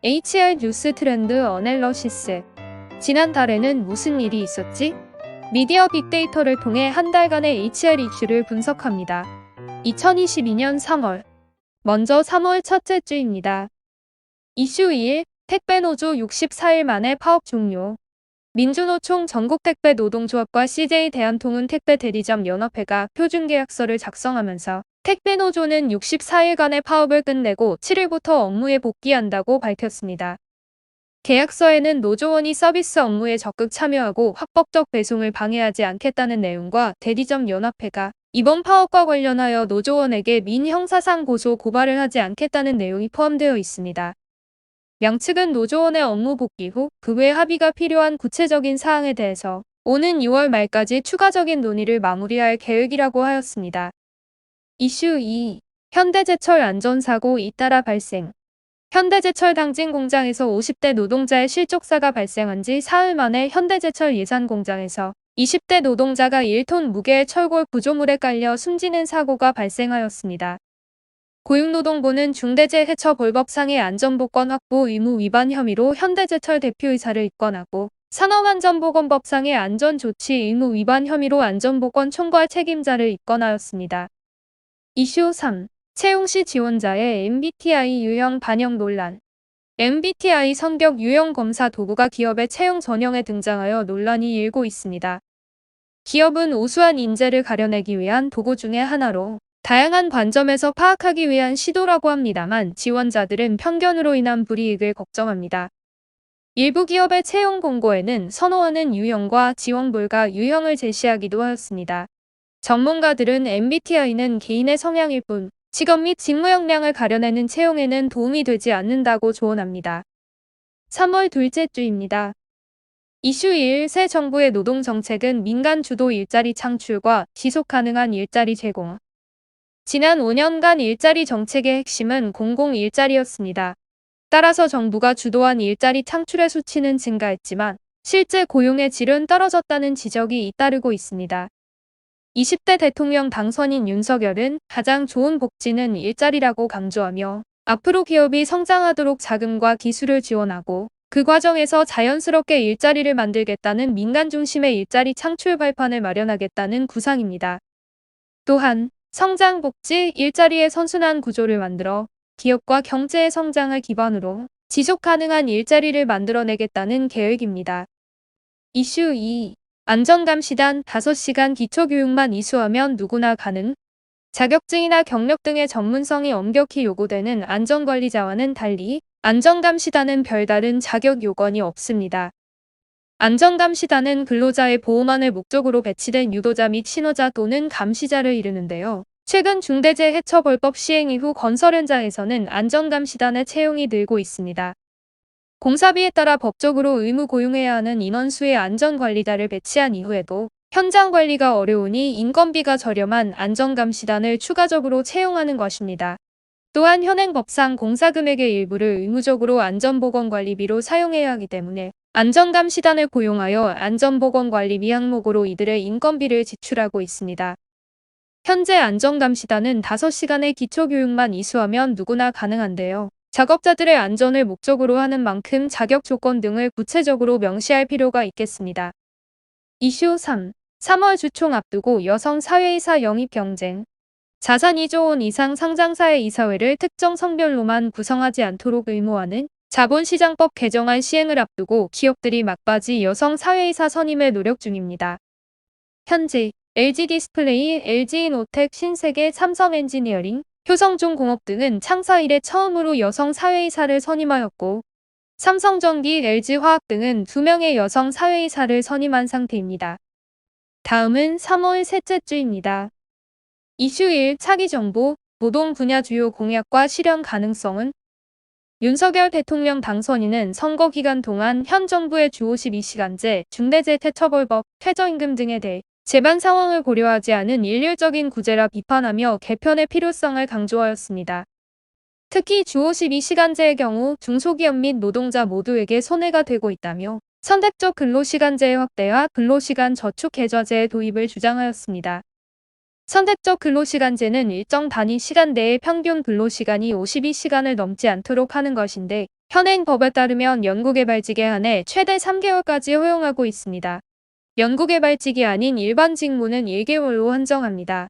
HR 뉴스 트렌드 어널러시스. 지난달에는 무슨 일이 있었지? 미디어 빅데이터를 통해 한 달간의 HR 이슈를 분석합니다. 2022년 3월. 먼저 3월 첫째 주입니다. 이슈 2일, 택배노조 64일 만에 파업 종료. 민주노총 전국택배노동조합과 CJ 대한통운 택배대리점 연합회가 표준계약서를 작성하면서 택배노조는 64일간의 파업을 끝내고 7일부터 업무에 복귀한다고 밝혔습니다. 계약서에는 노조원이 서비스 업무에 적극 참여하고 합법적 배송을 방해하지 않겠다는 내용과 대리점 연합회가 이번 파업과 관련하여 노조원에게 민형사상 고소 고발을 하지 않겠다는 내용이 포함되어 있습니다. 양측은 노조원의 업무 복귀 후 그 외 합의가 필요한 구체적인 사항에 대해서 오는 6월 말까지 추가적인 논의를 마무리할 계획이라고 하였습니다. 이슈 2. 현대제철 안전사고 잇따라 발생. 현대제철 당진 공장에서 50대 노동자의 실족사가 발생한 지 사흘 만에 현대제철 예산 공장에서 20대 노동자가 1톤 무게의 철골 구조물에 깔려 숨지는 사고가 발생하였습니다. 고용노동부는 중대재해처벌법상의 안전보건 확보 의무 위반 혐의로 현대제철 대표이사를 입건하고 산업안전보건법상의 안전조치 의무 위반 혐의로 안전보건 총괄 책임자를 입건하였습니다. 이슈 3. 채용시 지원자의 MBTI 유형 반영 논란. MBTI 성격 유형 검사 도구가 기업의 채용 전형에 등장하여 논란이 일고 있습니다. 기업은 우수한 인재를 가려내기 위한 도구 중의 하나로 다양한 관점에서 파악하기 위한 시도라고 합니다만 지원자들은 편견으로 인한 불이익을 걱정합니다. 일부 기업의 채용 공고에는 선호하는 유형과 지원 불가 유형을 제시하기도 하였습니다. 전문가들은 MBTI는 개인의 성향일 뿐 직업 및 직무 역량을 가려내는 채용에는 도움이 되지 않는다고 조언합니다. 3월 둘째 주입니다. 이슈 1. 새 정부의 노동정책은 민간 주도 일자리 창출과 지속 가능한 일자리 제공. 지난 5년간 일자리 정책의 핵심은 공공 일자리였습니다. 따라서 정부가 주도한 일자리 창출의 수치는 증가했지만 실제 고용의 질은 떨어졌다는 지적이 잇따르고 있습니다. 20대 대통령 당선인 윤석열은 가장 좋은 복지는 일자리라고 강조하며 앞으로 기업이 성장하도록 자금과 기술을 지원하고 그 과정에서 자연스럽게 일자리를 만들겠다는 민간 중심의 일자리 창출 발판을 마련하겠다는 구상입니다. 또한 성장 복지 일자리의 선순환 구조를 만들어 기업과 경제의 성장을 기반으로 지속 가능한 일자리를 만들어내겠다는 계획입니다. 이슈 2. 안전감시단 5시간 기초교육만 이수하면 누구나 가능. 자격증이나 경력 등의 전문성이 엄격히 요구되는 안전관리자와는 달리 안전감시단은 별다른 자격 요건이 없습니다. 안전감시단은 근로자의 보호만을 목적으로 배치된 유도자 및 신호자 또는 감시자를 이르는데요. 최근 중대재해처벌법 시행 이후 건설 현장에서는 안전감시단의 채용이 늘고 있습니다. 공사비에 따라 법적으로 의무 고용해야 하는 인원수의 안전관리자를 배치한 이후에도 현장 관리가 어려우니 인건비가 저렴한 안전감시단을 추가적으로 채용하는 것입니다. 또한 현행법상 공사금액의 일부를 의무적으로 안전보건관리비로 사용해야 하기 때문에 안전감시단을 고용하여 안전보건관리비 항목으로 이들의 인건비를 지출하고 있습니다. 현재 안전감시단은 5시간의 기초교육만 이수하면 누구나 가능한데요. 작업자들의 안전을 목적으로 하는 만큼 자격 조건 등을 구체적으로 명시할 필요가 있겠습니다. 이슈 3. 3월 주총 앞두고 여성 사회이사 영입 경쟁. 자산 2조 원 이상 상장사의 이사회를 특정 성별로만 구성하지 않도록 의무화하는 자본시장법 개정안 시행을 앞두고 기업들이 막바지 여성 사회이사 선임에 노력 중입니다. 현재 LG디스플레이, LG인오텍, 신세계, 삼성엔지니어링, 효성중공업 등은 창사 이래 처음으로 여성 사회이사를 선임하였고 삼성전기, LG화학 등은 2명의 여성 사회이사를 선임한 상태입니다. 다음은 3월 셋째 주입니다. 이슈 1. 차기정부, 노동 분야 주요 공약과 실현 가능성은? 윤석열 대통령 당선인은 선거 기간 동안 현 정부의 주 52시간제, 중대재해처벌법, 최저임금 등에 대해 제반 상황을 고려하지 않은 일률적인 구제라 비판하며 개편의 필요성을 강조하였습니다. 특히 주 52시간제의 경우 중소기업 및 노동자 모두에게 손해가 되고 있다며 선택적 근로시간제의 확대와 근로시간 저축 계좌제의 도입을 주장하였습니다. 선택적 근로시간제는 일정 단위 시간 내에 평균 근로시간이 52시간을 넘지 않도록 하는 것인데 현행 법에 따르면 연구개발직에 한해 최대 3개월까지 허용하고 있습니다. 연구개발직이 아닌 일반 직무는 1개월로 한정합니다.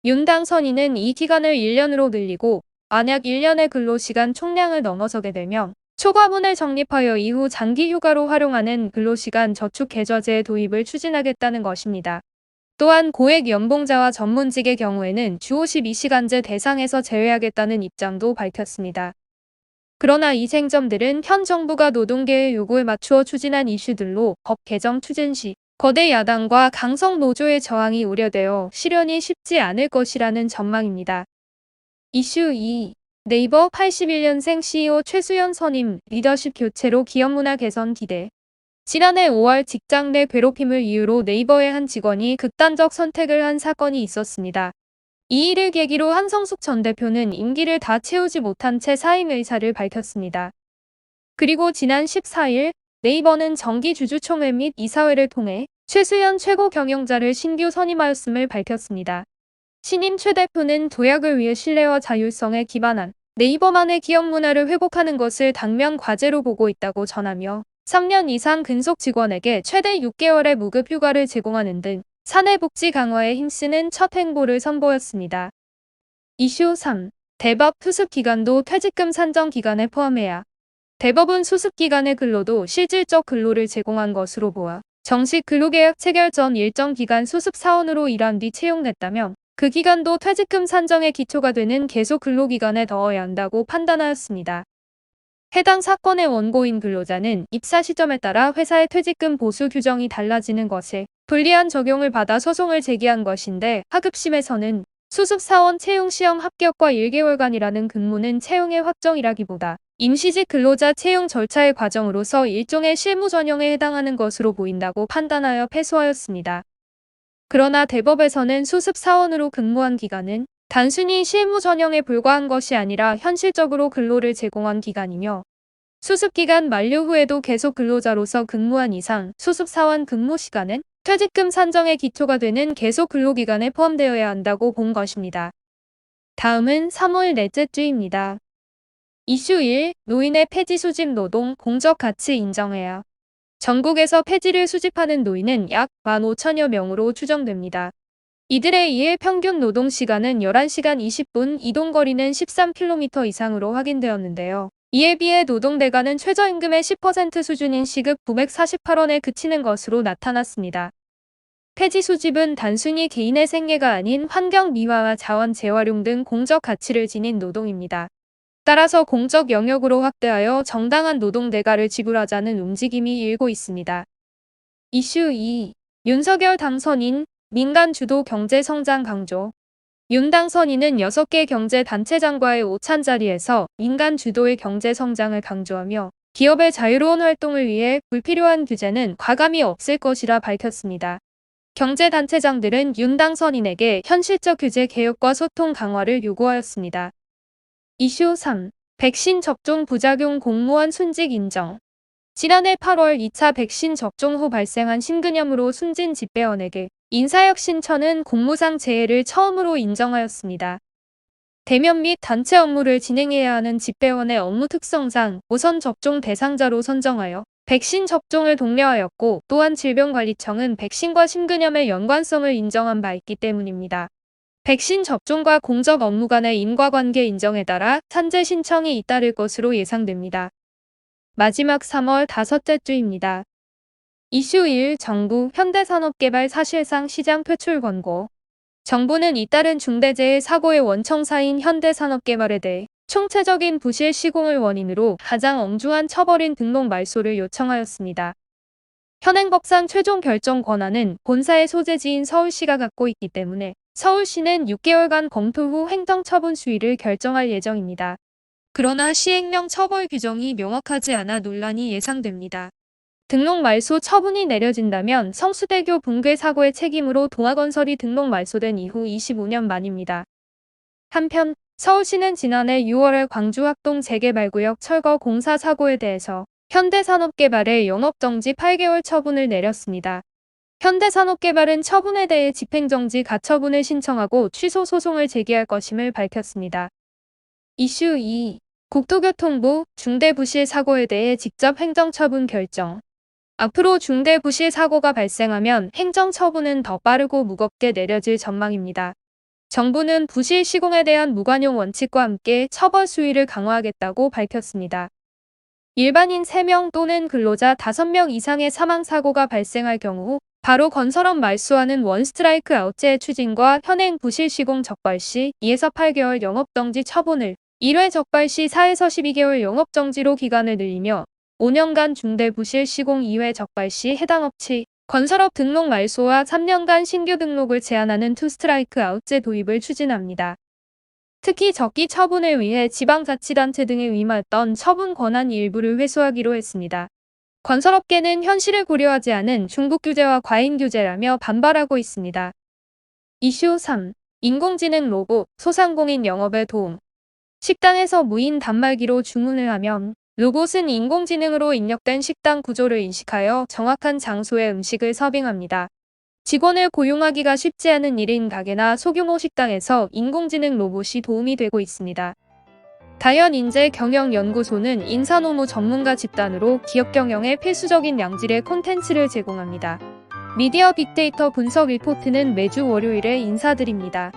윤 당선인은 이 기간을 1년으로 늘리고 만약 1년의 근로시간 총량을 넘어서게 되면 초과분을 적립하여 이후 장기휴가로 활용하는 근로시간 저축 계좌제 도입을 추진하겠다는 것입니다. 또한 고액 연봉자와 전문직의 경우에는 주 52시간제 대상에서 제외하겠다는 입장도 밝혔습니다. 그러나 이 쟁점들은 현 정부가 노동계의 요구에 맞추어 추진한 이슈들로 법 개정 추진 시 거대 야당과 강성 노조의 저항이 우려되어 실현이 쉽지 않을 것이라는 전망입니다. 이슈 2. 네이버 81년생 CEO 최수연 선임, 리더십 교체로 기업 문화 개선 기대. 지난해 5월 직장 내 괴롭힘을 이유로 네이버의 한 직원이 극단적 선택을 한 사건이 있었습니다. 이 일을 계기로 한성숙 전 대표는 임기를 다 채우지 못한 채 사임 의사를 밝혔습니다. 그리고 지난 14일 네이버는 정기주주총회 및 이사회를 통해 최수연 최고 경영자를 신규 선임하였음을 밝혔습니다. 신임 최 대표는 도약을 위해 신뢰와 자율성에 기반한 네이버만의 기업 문화를 회복하는 것을 당면 과제로 보고 있다고 전하며 3년 이상 근속 직원에게 최대 6개월의 무급 휴가를 제공하는 등 사내복지 강화에 힘쓰는 첫 행보를 선보였습니다. 이슈 3. 대법 수습기간도 퇴직금 산정 기간에 포함해야. 대법은 수습기간의 근로도 실질적 근로를 제공한 것으로 보아 정식 근로계약 체결 전 일정 기간 수습사원으로 일한 뒤 채용됐다면 그 기간도 퇴직금 산정의 기초가 되는 계속 근로기간에 더해야 한다고 판단하였습니다. 해당 사건의 원고인 근로자는 입사 시점에 따라 회사의 퇴직금 보수 규정이 달라지는 것에 불리한 적용을 받아 소송을 제기한 것인데 하급심에서는 수습사원 채용 시험 합격과 1개월간이라는 근무는 채용의 확정이라기보다 임시직 근로자 채용 절차의 과정으로서 일종의 실무 전형에 해당하는 것으로 보인다고 판단하여 패소하였습니다. 그러나 대법에서는 수습사원으로 근무한 기간은 단순히 실무 전형에 불과한 것이 아니라 현실적으로 근로를 제공한 기간이며 수습기간 만료 후에도 계속 근로자로서 근무한 이상 수습사원 근무 시간은 퇴직금 산정의 기초가 되는 계속 근로기간에 포함되어야 한다고 본 것입니다. 다음은 3월 넷째 주입니다. 이슈 1. 노인의 폐지 수집 노동 공적 가치 인정해야. 전국에서 폐지를 수집하는 노인은 약 15,000여 명으로 추정됩니다. 이들에 의해 평균 노동시간은 11시간 20분, 이동거리는 13km 이상으로 확인되었는데요. 이에 비해 노동대가는 최저임금의 10% 수준인 시급 948원에 그치는 것으로 나타났습니다. 폐지 수집은 단순히 개인의 생계가 아닌 환경 미화와 자원 재활용 등 공적 가치를 지닌 노동입니다. 따라서 공적 영역으로 확대하여 정당한 노동대가를 지불하자는 움직임이 일고 있습니다. 이슈 2. 윤석열 당선인, 민간 주도 경제 성장 강조. 윤 당선인은 6개 경제단체장과의 오찬 자리에서 민간 주도의 경제 성장을 강조하며 기업의 자유로운 활동을 위해 불필요한 규제는 과감히 없앨 것이라 밝혔습니다. 경제단체장들은 윤 당선인에게 현실적 규제 개혁과 소통 강화를 요구하였습니다. 이슈 3. 백신 접종 부작용 공무원 순직 인정. 지난해 8월 2차 백신 접종 후 발생한 심근염으로 숨진 집배원에게 인사혁신처는 공무상 재해를 처음으로 인정하였습니다. 대면 및 단체 업무를 진행해야 하는 집배원의 업무 특성상 우선 접종 대상자로 선정하여 백신 접종을 독려하였고 또한 질병관리청은 백신과 심근염의 연관성을 인정한 바 있기 때문입니다. 백신 접종과 공적 업무 간의 인과관계 인정에 따라 산재 신청이 잇따를 것으로 예상됩니다. 마지막 3월 다섯째 주입니다. 이슈 1. 정부 현대산업개발 사실상 시장 퇴출 권고. 정부는 잇따른 중대재해 사고의 원청사인 현대산업개발에 대해 총체적인 부실 시공을 원인으로 가장 엄중한 처벌인 등록 말소를 요청하였습니다. 현행법상 최종 결정 권한은 본사의 소재지인 서울시가 갖고 있기 때문에 서울시는 6개월간 검토 후 행정처분 수위를 결정할 예정입니다. 그러나 시행령 처벌 규정이 명확하지 않아 논란이 예상됩니다. 등록 말소 처분이 내려진다면 성수대교 붕괴 사고의 책임으로 동아건설이 등록 말소된 이후 25년 만입니다. 한편 서울시는 지난해 6월에 광주학동 재개발구역 철거 공사 사고에 대해서 현대산업개발에 영업정지 8개월 처분을 내렸습니다. 현대산업개발은 처분에 대해 집행정지 가처분을 신청하고 취소 소송을 제기할 것임을 밝혔습니다. 이슈 2. 국토교통부 중대부실 사고에 대해 직접 행정처분 결정. 앞으로 중대부실 사고가 발생하면 행정처분은 더 빠르고 무겁게 내려질 전망입니다. 정부는 부실 시공에 대한 무관용 원칙과 함께 처벌 수위를 강화하겠다고 밝혔습니다. 일반인 3명 또는 근로자 5명 이상의 사망사고가 발생할 경우 바로 건설업 말소하는 원스트라이크 아웃제의 추진과 현행 부실 시공 적발 시 2에서 8개월 영업정지 처분을 1회 적발 시 4에서 12개월 영업정지로 기간을 늘리며 5년간 중대부실 시공 2회 적발 시 해당 업체 건설업 등록 말소와 3년간 신규 등록을 제한하는 투스트라이크 아웃제 도입을 추진합니다. 특히 적기 처분을 위해 지방자치단체 등에 위임했던 처분 권한 일부를 회수하기로 했습니다. 건설업계는 현실을 고려하지 않은 중국 규제와 과잉 규제라며 반발하고 있습니다. 이슈 3. 인공지능 로봇, 소상공인 영업에 도움. 식당에서 무인 단말기로 주문을 하면 로봇은 인공지능으로 입력된 식당 구조를 인식하여 정확한 장소에 음식을 서빙합니다. 직원을 고용하기가 쉽지 않은 1인 가게나 소규모 식당에서 인공지능 로봇이 도움이 되고 있습니다. 다현인재경영연구소는 인사노무 전문가 집단으로 기업 경영에 필수적인 양질의 콘텐츠를 제공합니다. 미디어 빅데이터 분석 리포트는 매주 월요일에 인사드립니다.